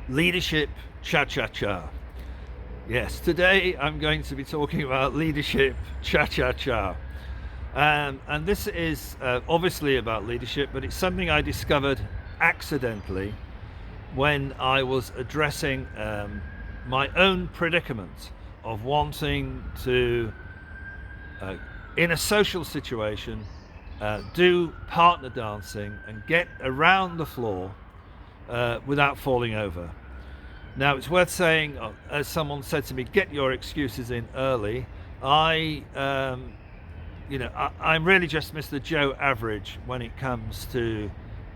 Leadership cha-cha-cha. Yes, today I'm going to be talking about leadership cha-cha-cha. And this is obviously about leadership, but it's something I discovered accidentally when I was addressing my own predicament of wanting to, in a social situation, do partner dancing and get around the floor without falling over. Now, it's worth saying, as someone said to me, get your excuses in early. I'm really just Mr. Joe Average when it comes to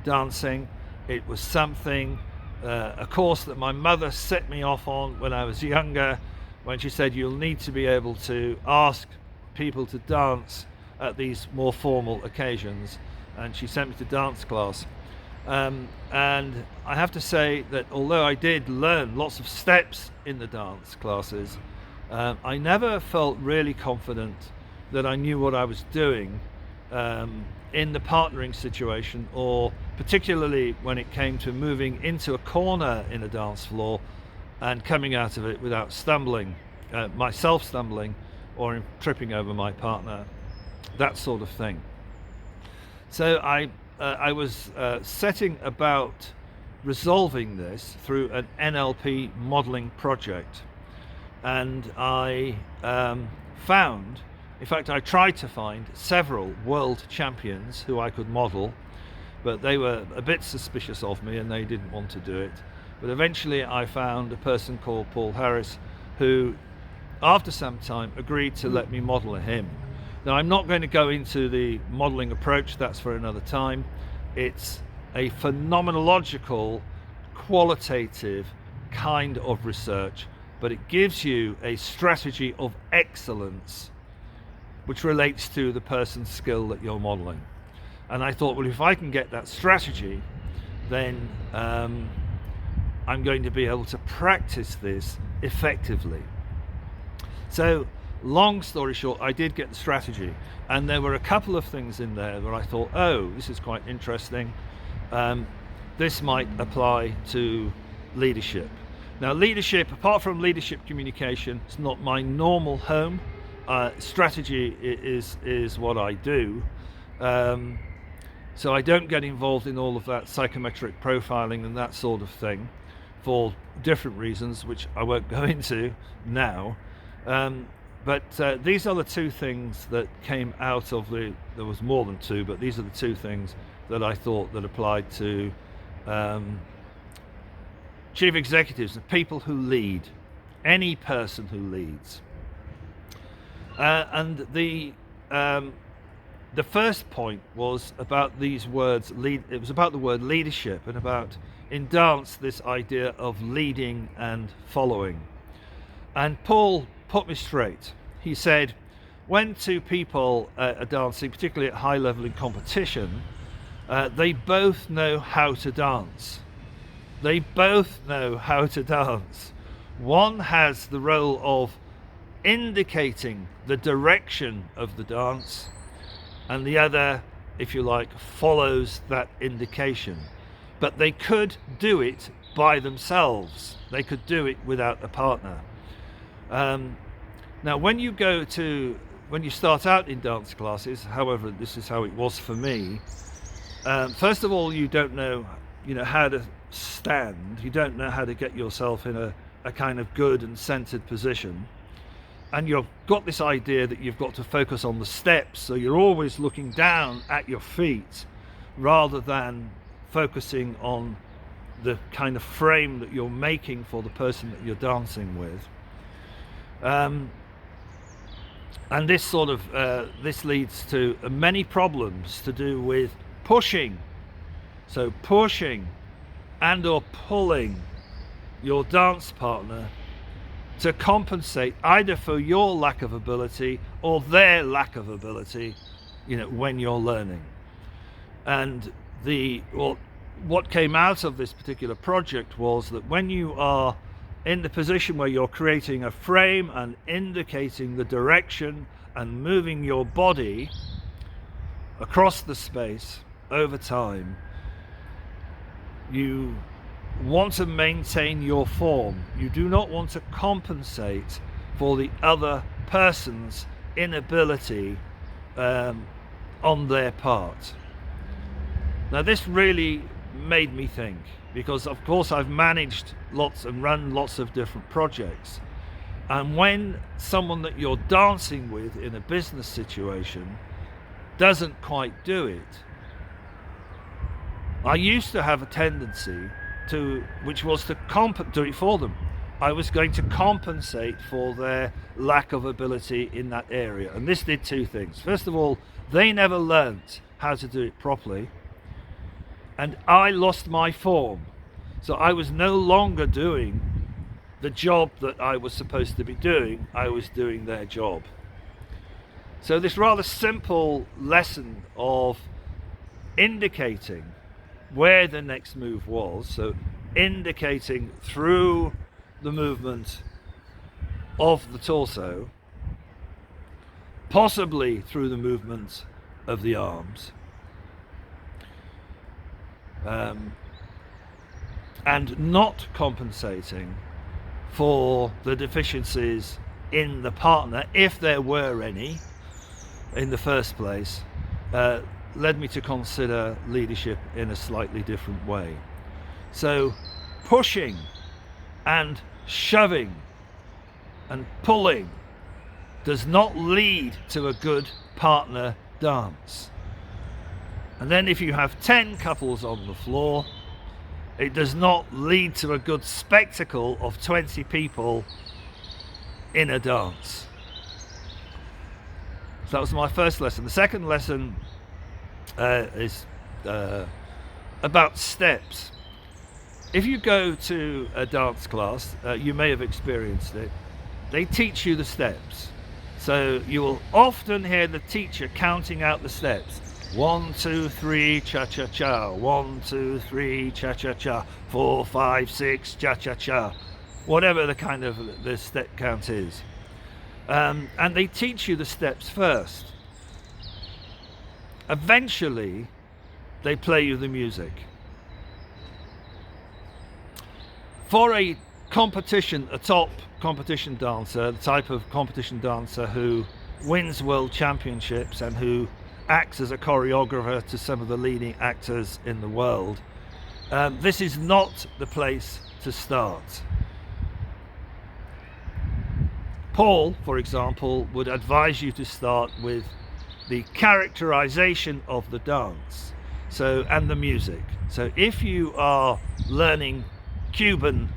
dancing. It was something, a course that my mother set me off on when I was younger, when she said you'll need to be able to ask people to dance at these more formal occasions, and she sent me to dance class. And I have to say that although I did learn lots of steps in the dance classes, I never felt really confident that I knew what I was doing in the partnering situation, or particularly when it came to moving into a corner in a dance floor and coming out of it without stumbling, myself stumbling or tripping over my partner, that sort of thing. So I was setting about resolving this through an NLP modeling project, and I found, in fact I tried to find several world champions who I could model, but they were a bit suspicious of me and they didn't want to do it. But eventually I found a person called Paul Harris who, after some time, agreed to let me model him. Now, I'm not going to go into the modeling approach, that's for another time. It's a phenomenological, qualitative kind of research, but it gives you a strategy of excellence which relates to the person's skill that you're modeling. And I thought, well, if I can get that strategy, then I'm going to be able to practice this effectively. So, long story short, I did get the strategy, and there were a couple of things in there where I thought, oh, this is quite interesting. This might apply to leadership. Now, leadership, apart from leadership communication, it's not my normal home. Strategy is what I do. So I don't get involved in all of that psychometric profiling and that sort of thing for different reasons, which I won't go into now. But these are the two things that came out of there was more than two, but these are the two things that I thought that applied to chief executives, the people who lead, any person who leads. And the first point was about these words. It was about the word leadership, and about, in dance, this idea of leading and following. And Paul put me straight. He said, when two people are dancing, particularly at high level in competition, they both know how to dance. They both know how to dance. One has the role of indicating the direction of the dance, and the other, if you like, follows that indication. But they could do it by themselves. They could do it without a partner. Now, when you start out in dance classes, however, this is how it was for me. First of all, you don't know, how to stand. You don't know how to get yourself in a kind of good and centered position. And you've got this idea that you've got to focus on the steps, so you're always looking down at your feet rather than focusing on the kind of frame that you're making for the person that you're dancing with. And this sort of this leads to many problems to do with pushing. So pushing and or pulling your dance partner to compensate either for your lack of ability or their lack of ability, when you're learning. And what came out of this particular project was that when you are in the position where you're creating a frame and indicating the direction and moving your body across the space over time, you want to maintain your form. You do not want to compensate for the other person's inability on their part. Now this really made me think, because of course I've managed lots and run lots of different projects, and when someone that you're dancing with in a business situation doesn't quite do it, I used to have a tendency which was to do it for them. I was going to compensate for their lack of ability in that area. And this did two things. First of all, they never learnt how to do it properly, and I lost my form. So I was no longer doing the job that I was supposed to be doing. I was doing their job. So this rather simple lesson of indicating where the next move was, so indicating through the movement of the torso, possibly through the movement of the arms, and not compensating for the deficiencies in the partner, if there were any in the first place, led me to consider leadership in a slightly different way. So pushing and shoving and pulling does not lead to a good partner dance. And then if you have 10 couples on the floor, it does not lead to a good spectacle of 20 people in a dance. So that was my first lesson. The second lesson is about steps. If you go to a dance class, you may have experienced it, they teach you the steps. So you will often hear the teacher counting out the steps. 1, 2, 3, cha-cha-cha. 1, 2, 3, cha-cha-cha. 4, 5, 6, cha-cha-cha. Whatever the kind of the step count is. And they teach you the steps first. Eventually, they play you the music. For a competition, a top competition dancer, the type of competition dancer who wins world championships and who acts as a choreographer to some of the leading actors in the world, this is not the place to start. Paul, for example, would advise you to start with the characterization of the dance, and the music. So if you are learning Cuban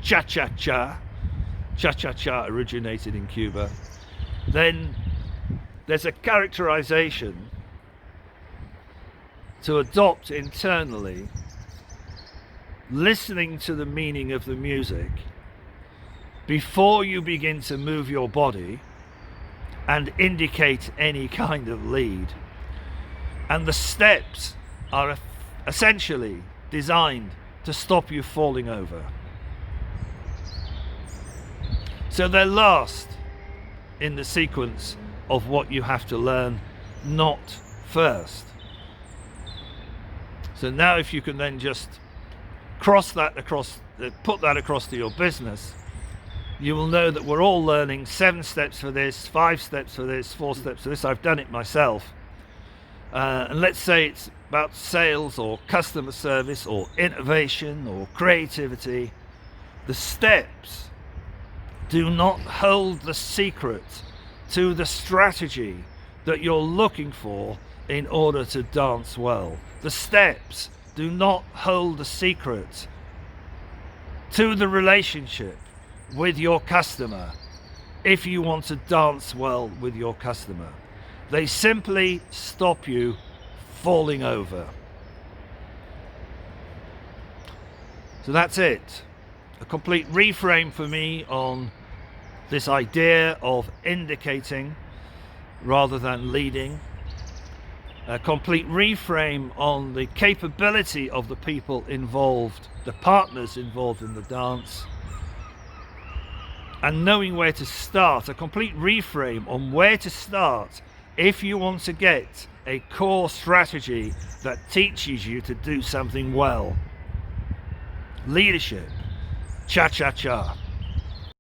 cha-cha-cha originated in Cuba, then there's a characterization to adopt internally, listening to the meaning of the music before you begin to move your body and indicate any kind of lead. And the steps are essentially designed to stop you falling over. So they're last in the sequence of what you have to learn, not first. So now if you can then just put that across to your business, you will know that we're all learning 7 steps for this, 5 steps for this, 4 steps for this. I've done it myself. And let's say it's about sales or customer service or innovation or creativity. The steps do not hold the secret to the strategy that you're looking for in order to dance well. The steps do not hold the secret to the relationship with your customer if you want to dance well with your customer. They simply stop you falling over. So that's it. A complete reframe for me on this idea of indicating rather than leading. A complete reframe on the capability of the people involved, the partners involved in the dance, and knowing where to start. A complete reframe on where to start if you want to get a core strategy that teaches you to do something well. leadership, cha-cha-cha.